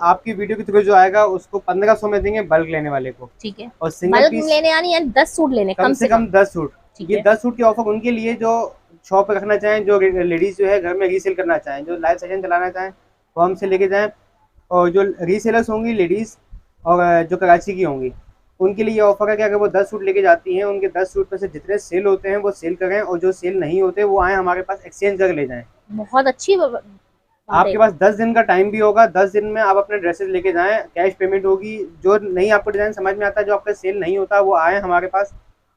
आपकी वीडियो के थ्रू जो आएगा उसको 1500 में देंगे बल्क लेने वाले को। ठीक है। और सिंगल बल्क पीस लेने यानी 10 सूट लेने कम कम से से कम कम। 10 सूट। ठीक ये है। 10 सूट की ऑफर उनके लिए जो शॉप पे रखना चाहें, जो लेडीज जो है घर में रीसेल करना चाहें, जो लाइव सेशन चलाना चाहें वो हमसे लेके जाएं। और जो रीसेलर्स होंगी लेडीज और जो कराची की होंगी उनके लिए ये ऑफर है कि अगर वो 10 सूट लेके जाती हैं, उनके 10 सूट में से जितने सेल होते हैं वो सेल करें, और जो सेल नहीं होते वो आए हमारे पास एक्सचेंज करके ले जाएं। बहुत अच्छी बात है आपके ये तो। पास 10 दिन का टाइम भी होगा, 10 दिन में आप अपने ड्रेसेस लेके जाएं, कैश पेमेंट होगी। जो नहीं आपको डिज़ाइन समझ में आता, जो आपका सेल नहीं होता, वो आए हमारे पास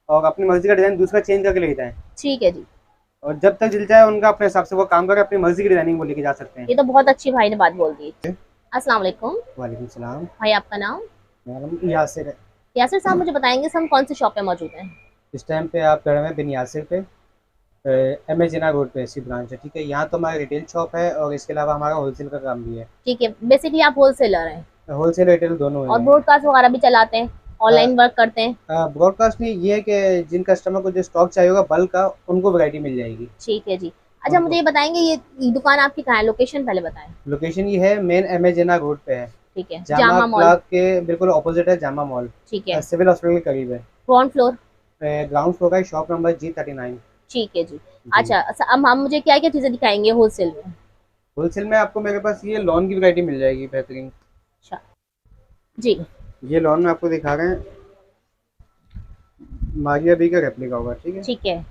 और अपनी मर्जी का डिज़ाइन दूसरा चेंज करके लेके जाएं। ठीक है जी। और जब तक दिल जाए उनका अपने हिसाब से वो काम करे, अपनी मर्जी की डिजाइनिंग वो लेके जा सकते हैं। ये तो बहुत अच्छी भाई ने बात बोल दी। अस्सलाम वालेकुम। वालेकुम सलाम। भाई आपका नाम? मैडम यासिर है। यासिर साहब मुझे बताएंगे हम कौन सी शॉप पे मौजूद हैं? इस टाइम पे आप खड़े हैं बिन यासिर पे, एम ए जिना रोड पे ऐसी ब्रांच है, ठीक है। यहाँ तो हमारा रिटेल शॉप है और इसके अलावा हमारा होलसेल का काम भी है। ठीक है, बेसिकली आप होलसेलर हैं होलसेल रिटेल दोनों और है। ब्रॉडकास्ट वगैरह भी चलाते हैं, ऑनलाइन वर्क करते हैं। ब्रॉडकास्ट में ये है कि जिन कस्टमर को जो स्टॉक चाहिए होगा बल्क का, उनको वैरायटी मिल जाएगी। ठीक है जी। अच्छा मुझे उनको ये बताएंगे, ये दुकान आपकी कहाँ है? लोकेशन पहले बताएं। लोकेशन ये है, main M A Jinnah road पे है। ठीक है, जामा जामा मॉल। क्लाक के बिल्कुल ऑपोजिट है जामा मॉल। ठीक है। सिविल हॉस्पिटल के करीब है। Ground floor. ग्राउंड फ्लोर का शॉप नंबर G39। ठीक है जी। जी। अच्छा अब हम मुझे क्या क्या चीजें दिखाएंगे होलसेल में? होलसेल में आपको मेरे पास ये लॉन की वैरायटी मिल जाएगी बेहतरीन। अच्छा जी। ये लॉन में आपको दिखा रहे हैं, मारिया बी का रेप्लिका होगा, ठीक है। ठीक है।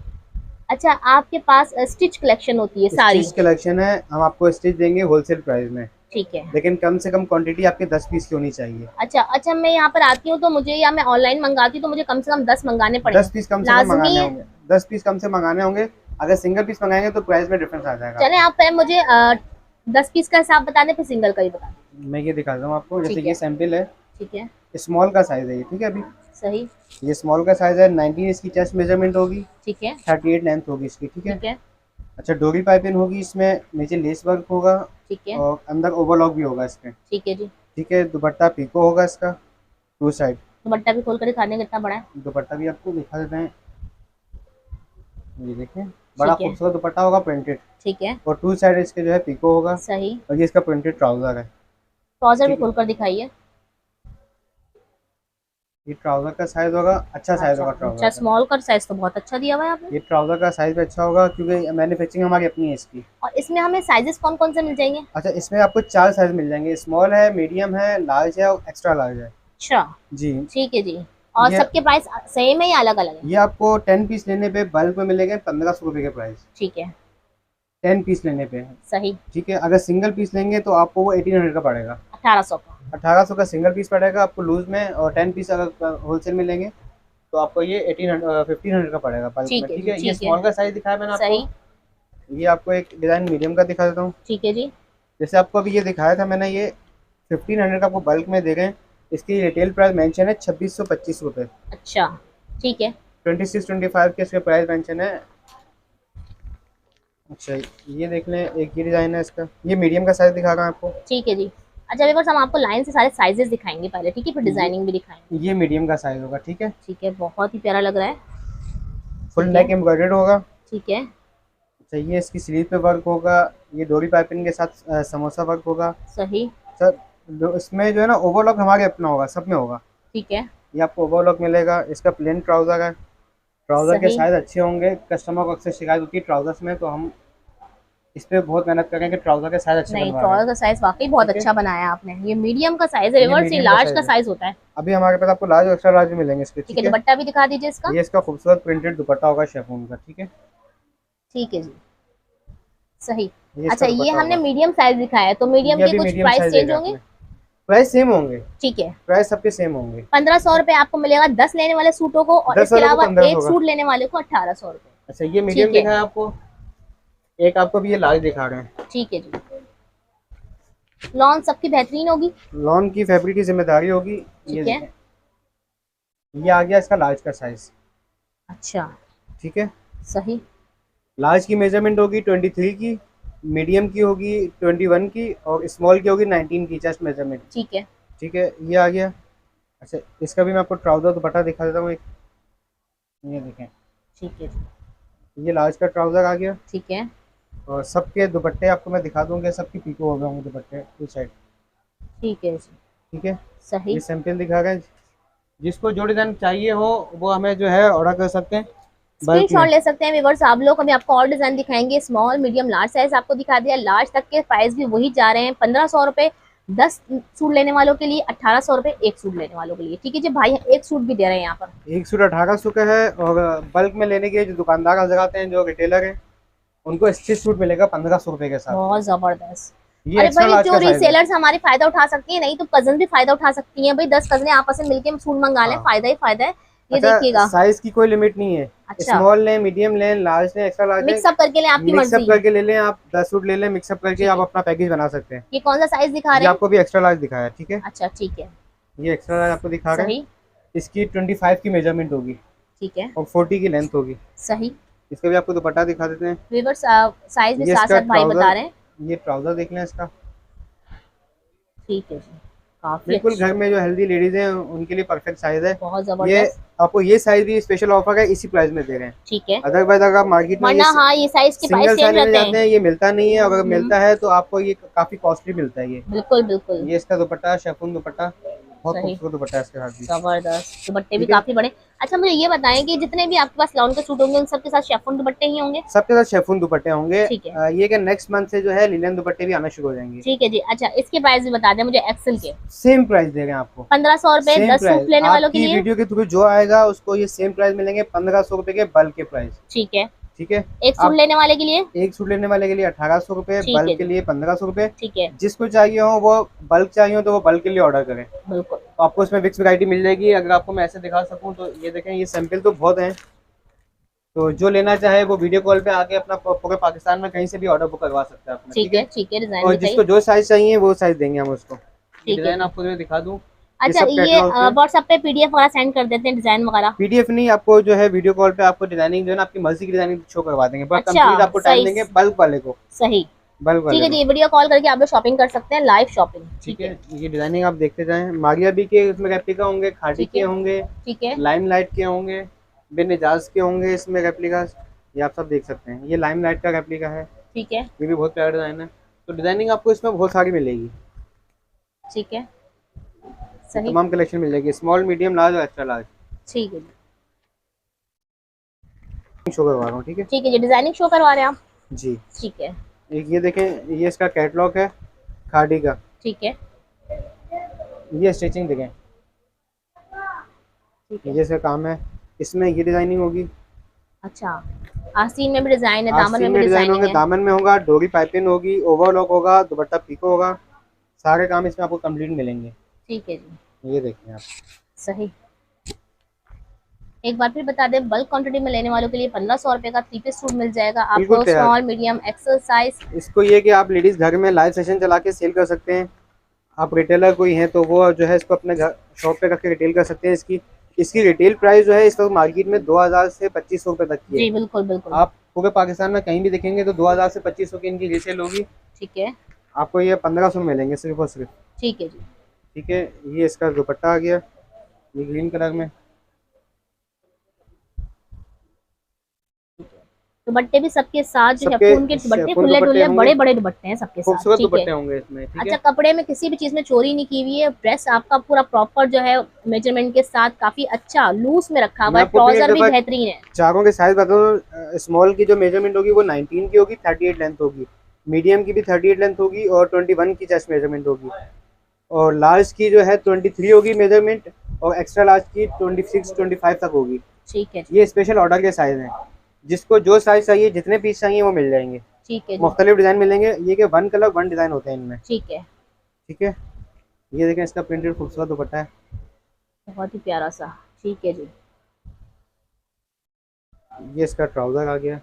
अच्छा आपके पास स्टिच कलेक्शन होती है सारी? स्टिच कलेक्शन है, हम आपको स्टिच देंगे होलसेल प्राइस में। ठीक है। लेकिन कम से कम क्वांटिटी आपके 10 पीस की होनी चाहिए। अच्छा अच्छा, मैं यहाँ पर आती हूँ तो मुझे, या मैं ऑनलाइन मंगाती हूँ तो मुझे कम से कम 10 मंगाने पड़ेंगे? 10 पीस कम से कम लाजमी मंगाने है? होंगे। 10 पीस कम से मंगाने होंगे। अगर सिंगल पीस मंगाएंगे तो प्राइस में डिफरेंस आ जाएगा चले आपका। आप पहले मुझे 10 पीस का हिसाब बता दें, फिर सिंगल का ही बता दें। मैं ये दिखाता हूँ आपको, जैसे ठीक ये है। सैंपल है। ठीक है। स्मॉल का साइज है ये, ठीक है। अभी सही। ये स्मॉल का साइज है, 19 इसकी चेस्ट मेजरमेंट होगी, ठीक है। 38 लेंथ होगी इसकी, ठीक है। ठीक है। अच्छा, डोरी पाइपिंग होगी इसमें, नीचे लेस वर्क होगा ठीक है। और अंदर ओवरलॉक भी होगा इसमें, ठीक है जी। ठीक है। दुपट्टा पीको होगा इसका, टू साइड। दुपट्टा भी खोल कर दिखाने कितना बड़ा है? दुपट्टा भी आपको दिखा देते हैं, ये देखें। बड़ा ठीक है। खूबसूरत दुपट्टा होगा, प्रिंटेड। ठीक है। और टू साइड इसके जो है पीको होगा। सही। और ये इसका प्रिंटेड ट्राउजर है, ट्राउजर भी ठीक है। खोल कर दिखाइए। ये ट्राउजर का साइज होगा, अच्छा साइज अच्छा होगा अच्छा, ट्राउजर का। स्मॉल का साइज तो बहुत अच्छा दिया हुआ है आपने। ये ट्राउजर का साइज भी अच्छा होगा क्योंकि मैन्युफैक्चरिंग हमारी अपनी है इसकी। और इसमें हमें साइजेस कौन कौन से मिल जाएंगे? अच्छा, इसमें आपको 4 साइज मिल जाएंगे, स्मॉल है, मीडियम है, लार्ज है और एक्स्ट्रा लार्ज है। अच्छा। जी। ठीक है जी। और ये सबके प्राइस सेम है या अलग अलग है? ये आपको 10 पीस लेने पे बल्क में मिलेंगे 1500 रुपये के प्राइस। ठीक है। 10 पीस लेने पे, सही। ठीक है। अगर सिंगल पीस लेंगे तो आपको वो 1800 का पड़ेगा। 1800 का। 1800 का सिंगल पीस पड़ेगा आपको लूज में, और 10 पीस अगर होलसेल में लेंगे तो आपको ये 1500 का पड़ेगा बल्क में, ठीक है ठीक जी। है। ये ठीक है। स्मॉल का साइज दिखाया मैंने आपको। सही। ये आपको एक डिज़ाइन मीडियम का दिखा देता हूँ। ठीक है जी। जैसे आपको अभी ये दिखाया था मैंने, ये 1500 का आपको बल्क में दे रहे हैं। इसकी रिटेल प्राइस मेंशन है 2625 रुपये। अच्छा। ठीक है। 26-25 के इसके प्राइस मेंशन है। अच्छा, ये देख लें, एक ये डिज़ाइन है इसका, ये मीडियम का साइज दिखा रहा हूँ आपको। ठीक है जी। अच्छा व्यूअर्स, हम आपको लाइन से सारे साइजेस दिखाएंगे पहले, ठीक है, फिर ये डिजाइनिंग भी दिखाएंगे। ये मीडियम का साइज होगा, ठीक है। ठीक है, बहुत ही प्यारा लग रहा है। फुल ठीक है। नेक एम्ब्रॉयडर्ड होगा। ठीक है। अच्छा, ये इसकी स्लीव पे वर्क होगा। ये डोरी पाइपिंग के साथ समोसा वर्क होगा। सही। सर, इसमें जो है ना ओवरलॉक हमारे अपना होगा, सब में होगा। ठीक है। ये आपको ओवरलॉक मिलेगा। इसका प्लेन ट्राउज़र है। ट्राउज़र के सही। साइज़ अच्छे होंगे। कस्टमर को अक्सर शिकायत होती है ट्राउज़र्स में, तो हम इस पे बहुत मेहनत करें कि ट्राउज़र के साइज़ अच्छे नहीं, बनवा रहे ट्राउजर हैं, का साइज वाकई बहुत ठीक है। अच्छा बनाया आपने। ये मीडियम का साइज है ये व्यूअर्स, ये मीडियम का लार्ज का साइज़ है। साइज होता है। अभी हमारे पास आपको लार्ज और एक्स्ट्रा लार्ज भी मिलेंगे इसके, ठीक है, ठीक है। दुपट्टा भी दिखा दीजिए इसका। ये इसका खूबसूरत प्रिंटेड दुपट्टा होगा शेफून का, ठीक है। ठीक है जी। सही। ये अच्छा इसका ये दुपट्टा हमने होगा। मीडियम साइज दिखाया है, तो मीडियम ये के अभी कुछ मीडियम प्राइस साइज़ चेंज देखा होंगे? आपने। प्राइस सेम होंगे। ठीक है। प्राइस सबके सेम होंगे। 1500 रुपये आपको मिलेगा 10 लेने वाले सूटों को, और 10 इसके वाले को अलावा 1500 एक का। सूट लेने वाले को 1800 रुपये। अच्छा, ये मीडियम ठीक है। दिखा है आपको। एक आपको भी ये लार्ज दिखा रहे हैं। ठीक है जी। लॉन सबकी बेहतरीन होगी। लॉन की फैब्रिक की जिम्मेदारी होगी। ये ठीक है। देखें, ये आ गया इसका लार्ज का साइज, अच्छा। ठीक है। सही। लार्ज की मेजरमेंट होगी 23 की, मीडियम की होगी 21 की, और स्मॉल की होगी 19 की चेस्ट मेजरमेंट, ठीक है। ठीक है। ये आ गया। अच्छा, इसका भी मैं आपको ट्राउज़र दुपट्टा दिखा देता हूँ एक, ये देखें। ठीक है जी। ये लार्ज का ट्राउज़र आ गया। ठीक है। और सबके दुपट्टे आपको मैं दिखा दूँगा, सबकी पीको हो गए होंगे दुपट्टे टू साइड। ठीक है जी। ठीक है, सही। ये सैंपल दिखा रहे हैं। जिसको जो डिज़ाइन चाहिए हो वो हमें जो है ऑर्डर कर सकते हैं बल्क में। स्क्रीनशॉट ले सकते हैं व्यूअर्स आप लोग। अभी आपको और डिजाइन दिखाएंगे, स्मॉल मीडियम लार्ज साइज आपको दिखा दिया, लार्ज तक के प्राइस भी वही जा रहे हैं 1500 रुपए 10 सूट लेने वालों के लिए, 1800 रुपए एक सूट लेने वालों के लिए। ठीक है जी भाई, एक सूट भी दे रहे हैं यहाँ पर। एक सूट 1800 का है, और बल्क में लेने के जो दुकानदार नजर आते हैं, जो रिटेलर हैं, उनको स्टिच सूट मिलेगा 1500 रुपए के साथ। बहुत जबरदस्त। ये अरे एक्स्ट्रा भाई लार्ज जो का साइज है। रीसेलर्स हमारी फायदा उठा सकती है, नहीं तो कजन भी फायदा उठा सकती हैं भाई, 10 कजने आपस में मिलकर सूट मंगा लें, हाँ, फायदा ही फायदा है। ये अच्छा, देखिएगा। साइज की कोई लिमिट नहीं है। अच्छा, स्मॉल लें, मीडियम लें, लार्ज लें, एक्स्ट्रा लार्ज लें, मिक्सअप करके लें, आपकी मिक्सअप मर्जी। करके ले लें। आप 10 सूट ले लें, मिक्सअप करके ठीक आप है। अपना पैकेज बना सकते हैं। ये कौन सा साइज दिखा ये रहे हैं? आपको भी एक्स्ट्रा लार्ज दिखाया है, ठीक है। अच्छा ठीक है। ये एक्स्ट्रा लार्ज आपको दिखा रहे हैं। सही। इसकी 25 की मेजरमेंट होगी ठीक है। और 40 की लेंथ होगी। सही। इसका भी आपको दुपट्टा दिखा देते हैं। व्यूअर्स साइज भी ये साथ इसका साथ भाई बता ट्राउजर, रहे हैं। ये ट्राउजर देख लें इसका। ठीक है जी, काफी बिल्कुल घर अच्छा, में जो हेल्दी लेडीज हैं उनके लिए परफेक्ट साइज है। बहुत ये जबरदस्त। आपको ये साइज भी स्पेशल ऑफर है, इसी प्राइस में दे रहे हैं। ठीक है। अदरवाइज अगर आप मार्केट में ये वरना हाँ ये साइज के प्राइस सिंगल सेम साइज लेने रहते जाते हैं। हैं, ये मिलता नहीं है। अगर हम्म, मिलता है तो आपको ये काफी कॉस्टली मिलता है। बिल्कुल बिल्कुल। ये इसका दुपट्टा, शिफॉन दुपट्टा, बहुत सही। खूबसूरत दुपट्टा है इसके साथ भी। जबरदस्त दुपट्टे भी ठीक है, काफी बड़े। अच्छा मुझे ये बताएं कि जितने भी आपके पास लॉन के सूट होंगे उन सबके साथ शेफून दुपट्टे ही होंगे? सबके साथ शिफॉन दुपट्टे होंगे। ठीक है। ये कि नेक्स्ट मंथ से जो है लिनन दुपट्टे भी आना शुरू हो जाएंगे। ठीक है जी। अच्छा इसके प्राइस भी बता दें मुझे, एक्सेल के। सेम प्राइस दे रहे हैं आपको। 1500 रुपए सेम 10 प्राइस सूट लेने वालों के आपकी लिए। वीडियो के थ्रू जो आएगा उसको ये सेम प्राइस मिलेंगे, 1500 रुपए के बल्क के प्राइस। ठीक है। ठीक है। एक सूट आप लेने वाले के लिए? एक सूट लेने वाले के लिए 1800 रुपए, ठीक है बल्क के जी। लिए 1500 रुपए। ठीक है। जिसको चाहिए हो वो बल्क चाहिए हो तो वो बल्क के लिए ऑर्डर करें। बिल्कुल। तो आपको इसमें मिक्स वैरायटी मिल जाएगी। अगर आपको मैं ऐसे दिखा सकूं तो ये देखें, ये सैंपल तो बहुत हैं। तो जो लेना चाहे वो वीडियो कॉल पे आके अपना पूरे पाकिस्तान में कहीं से भी ऑर्डर बुक करवा सकता है अपना। ठीक है। ठीक है, डिजाइन और दिखाइए। जिसको जो साइज चाहिए वो साइज देंगे हम उसको। ये ठीक है डिजाइन जी। आपको जो दिखा दूं, ये अच्छा सब ये कैटलॉग है। व्हाट्सएप पे पीडीएफ वगैरह सेंड कर देते हैं डिजाइन वगैरह? पीडीएफ नहीं, आपको जो है वीडियो कॉल पे आपको डिजाइनिंग जो है ना, आपकी मर्जी की डिजाइनिंग शो करवा देंगे, पर अच्छा कंप्लीट आपको टाइम सही। देंगे बल्क वाले को। सही। बल्क ठीक वाले है को। जी, वीडियो कॉल करके आप लोग शॉपिंग कर सकते हैं, लाइव शॉपिंग। ठीक ठीक है। है। ये डिजाइनिंग आप देखते जाएं। मारिया बी के इसमें रेप्लिका होंगे, खादी ठीक के है। होंगे, ठीक है। लाइमलाइट के होंगे, बिन एजाज के होंगे इसमें रेप्लिका। ये आप सब देख सकते हैं। ये लाइमलाइट का रेप्लिका है, ठीक है। ये भी बहुत प्यारा डिजाइन है। तो डिजाइनिंग आपको इसमें बहुत सारी मिलेगी। ठीक है। ये सही। तमाम कलेक्शन मिल जाएगी, स्मॉल, मीडियम, लार्ज और एक्स्ट्रा लार्ज। ठीक है जी। शो करवा रहा हूँ, ठीक है। ठीक है जी, डिजाइनिंग शो करवा रहे हैं आप? जी। ठीक है। एक ये देखें, ये इसका कैटलॉग है खादी का। ठीक है। ये स्टिचिंग देखें, ठीक है। ये इसका काम है। इसमें ये डिजाइनिंग होगी। अच्छा आस्तीन में भी डिजाइन है, दामन आस्तीन में भी में डिजाइन डिजाइनिंग होंगे, है। दामन में होगा, डोरी पाइपिंग होगी, ओवरलॉक होगा, दुपट्टा पीको होगा। सारे काम इसमें आपको कंप्लीट मिलेंगे। ठीक है जी। ये देखें आप। सही। एक बार फिर बता दें, बल्क क्वांटिटी में लेने वालों के लिए 1500 रुपए का 3 पीस सूट मिल जाएगा बिल्कुल आपको, तैयार। Small medium XL size. इसको ये कि आप लेडीज घर में लाइव सेशन चला के सेल कर सकते हैं। आप रिटेलर कोई हैं तो वो जो है इसको अपने घर शॉप पे रख के रिटेल कर सकते हैं। इसकी इसकी रिटेल प्राइस जो है इस वक्त मार्केट में 2000 से 2500 रुपए तक की है। जी बिल्कुल बिल्कुल। आप पूरे पाकिस्तान में कहीं भी देखेंगे तो 2000 से 2500 की इनकी रीसेल होगी। ठीक है। आपको ये 1500 मिलेंगे सिर्फ और सिर्फ। ठीक है जी। ठीक है। ये इसका दुपट्टा आ गया, ये ग्रीन कलर में। दुपट्टे भी सबके साथ जो सबके शेफून के दुपट्टे, शिफॉन खुले दुपट्टे डुल्ले होंगे, बड़े बड़े दुपट्टे हैं सबके साथ। खूबसूरत ठीक है। दुपट्टे होंगे इसमें। ठीक अच्छा है। कपड़े में किसी भी चीज में चोरी नहीं की हुई है, ड्रेस आपका पूरा प्रॉपर जो है मेजरमेंट के साथ काफी अच्छा लूज में रखा हुआ मैं है, आपको फिर एक ट्राउजर भी दफा बेहतरीन है। चारों के साइज बता दूं। स्मॉल की जो मेजरमेंट होगी वो 19 की होगी, 38 लेंथ होगी। मीडियम की भी 38 लेंथ होगी और 21 की चेस्ट मेजरमेंट होगी। और लार्ज की जो है 23 होगी मेजरमेंट, और एक्स्ट्रा लार्ज की 26 25 तक होगी। ठीक है जी। ये स्पेशल ऑर्डर के साइज हैं। जिसको जो साइज चाहिए, जितने पीस चाहिए वो मिल जाएंगे। ठीक है जी। मुख्तलिफ डिज़ाइन मिलेंगे। ये कि वन कलर वन डिज़ाइन होते हैं इनमें। ठीक है। ठीक है। ये देखें, इसका प्रिंटेड खूबसूरत दुपट्टा है। बहुत ही प्यारा सा। ठीक है जी। ये इसका ट्राउज़र आ गया।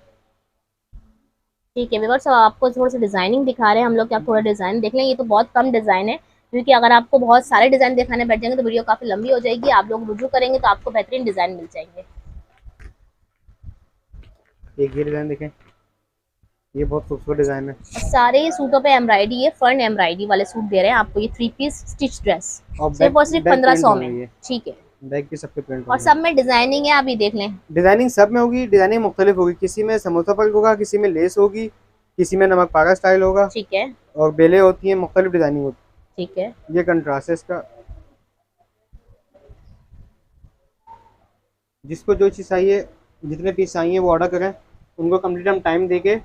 ठीक है व्यूअर्स, आपको थोड़ा सा डिजाइनिंग दिखा रहे हैं हम लोग कि आप थोड़ा डिजाइन देख लें। ये तो बहुत कम डिजाइन है, क्योंकि अगर आपको बहुत सारे डिजाइन दिखाने बैठ जाएंगे तो वीडियो काफी लंबी हो जाएगी। आप लोग रुजू करेंगे तो आपको बेहतरीन डिजाइन मिल जाएंगे। एक ये डिज़ाइन देखें, ये बहुत खूबसूरत डिज़ाइन है। और सारे ही सूटों पे एम्ब्रॉयडरी है, फर्न एम्ब्रॉयडरी वाले सूट दे रहे हैं आपको। ये 3 पीस स्टिच ड्रेस और सिर्फ और सिर्फ बैक 1500 प्रिंट में। ठीक है। बैक भी सबके प्रिंट और होंगे। सब में डिजाइनिंग है, आप ये देख लें। डिजाइनिंग सब में होगी। डिजाइनिंग मुख्तलिफ होगी, किसी में समोसा वर्क होगा, किसी में लेस होगी, किसी में नमक पारा स्टाइल होगा, ठीक है। और बेले होती हैं, मुख्तलिफ डिजाइनिंग होती ठीक है। ये कंट्रास्ट है इसका। जिसको जो चीज़ चाहिए, जितने पीस चाहिए वो ऑर्डर करें, उनको कंप्लीट हम टाइम देके,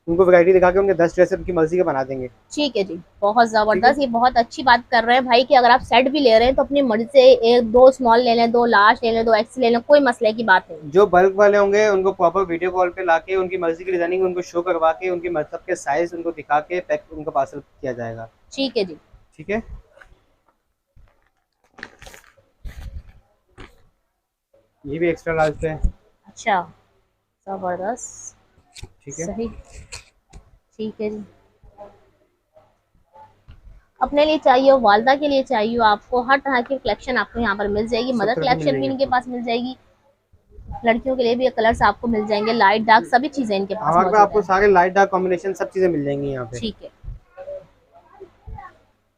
उनको वैरायटी दिखा के उनके 10 ड्रेस उनकी मर्जी के बना देंगे। ठीक है जी, बहुत ठीक है। जबरदस्त। ये बहुत अच्छी बात कर रहे हैं भाई कि अगर आप सेट भी ले रहे हैं तो अपनी मर्जी से एक दो स्मॉल ले लें, दो लार्ज ले लें, दो एक्स ले लें, कोई मसले की बात नहीं। जो बल्क वाले होंगे उनको प्रॉपर वीडियो कॉल पे लाके उनकी मर्जी की डिजाइनिंग उनको शो करवा के उनकी मतलब के साइज उनको दिखा के पैक उनका पार्सल किया जाएगा। ठीक है जी। ठीक है। ये भी एक्स्ट्रा लार्ज पे है। अच्छा, जबरदस्त। ठीक है। सही। ठीक है जी। अपने लिए चाहिए हो, वालदा के लिए चाहिए हो, आपको हर तरह की कलेक्शन आपको यहाँ पर मिल जाएगी। सब मदर तरह की मिल कलेक्शन भी जाएगी इनके आपको। पास मिल जाएगी। लड़कियों के लिए भी कलर्स आपको मिल जाएंगे, लाइट डार्क सभी चीजें इनके पास हमारे पास मौजूद आपको है। सारे लाइट डार्क कॉम्बिनेशन सब चीजें मिल जाएंगी यहाँ पे। ठीक है,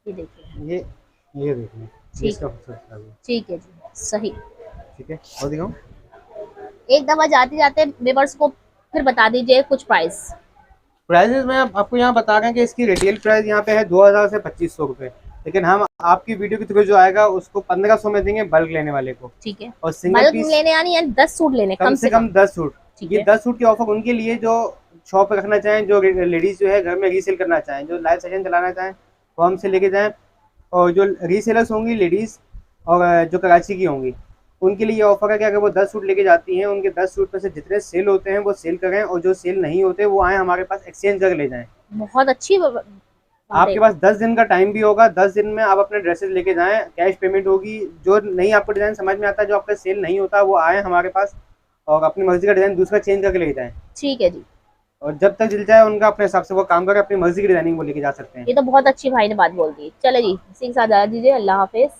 ये देखिए। ये देखिए, ये ठीक इसका है। खूबसूरत है। ठीक है जी, सही। ठीक है, और दिखाऊं? एक दफा जाते जाते व्यूअर्स को फिर बता दीजिए कुछ प्राइस। प्राइसेस में आपको यहाँ बता रहे हैं कि इसकी रिटेल प्राइस यहाँ पे है 2000 से 2500 रुपये, लेकिन हम आपकी वीडियो के थ्रू जो आएगा उसको 1500 में देंगे बल्क लेने वाले को। ठीक है। और सिंगल बल्क पीस लेने यानी 10 सूट लेने कम कम से से कम कम। 10 सूट। ठीक ये है। 10 सूट की ऑफर उनके लिए जो शॉप पे रखना चाहें, जो लेडीज जो है घर में रीसेल करना चाहें, जो लाइव सेशन चलाना चाहें वो हमसे लेके जाएं। और जो रीसेलर्स होंगी लेडीज और जो कराची की होंगी, उनके लिए ये ऑफर है कि अगर वो 10 सूट लेके जाती हैं, उनके 10 सूट में से जितने सेल होते हैं वो सेल करें, और जो सेल नहीं होते वो आए हमारे पास एक्सचेंज करके ले जाएं। बहुत अच्छी बात है आपके ये तो। पास 10 दिन का टाइम भी होगा, 10 दिन में आप अपने ड्रेसेस लेके जाएं, कैश पेमेंट होगी। जो नहीं आपको डिज़ाइन समझ में आता है, जो आपका सेल नहीं होता, वो आए हमारे पास और अपनी मर्जी का डिज़ाइन दूसरा चेंज करके ले जाएं। ठीक है जी। और जब तक दिल चाहे उनका अपने हिसाब से वो काम करके अपनी मर्जी की डिज़ाइनिंग वो लेके जा सकते हैं। ये तो बहुत अच्छी भाई ने बात बोल दी। चले जी, इसी के साथ जा दीजिए, अल्लाह हाफिज।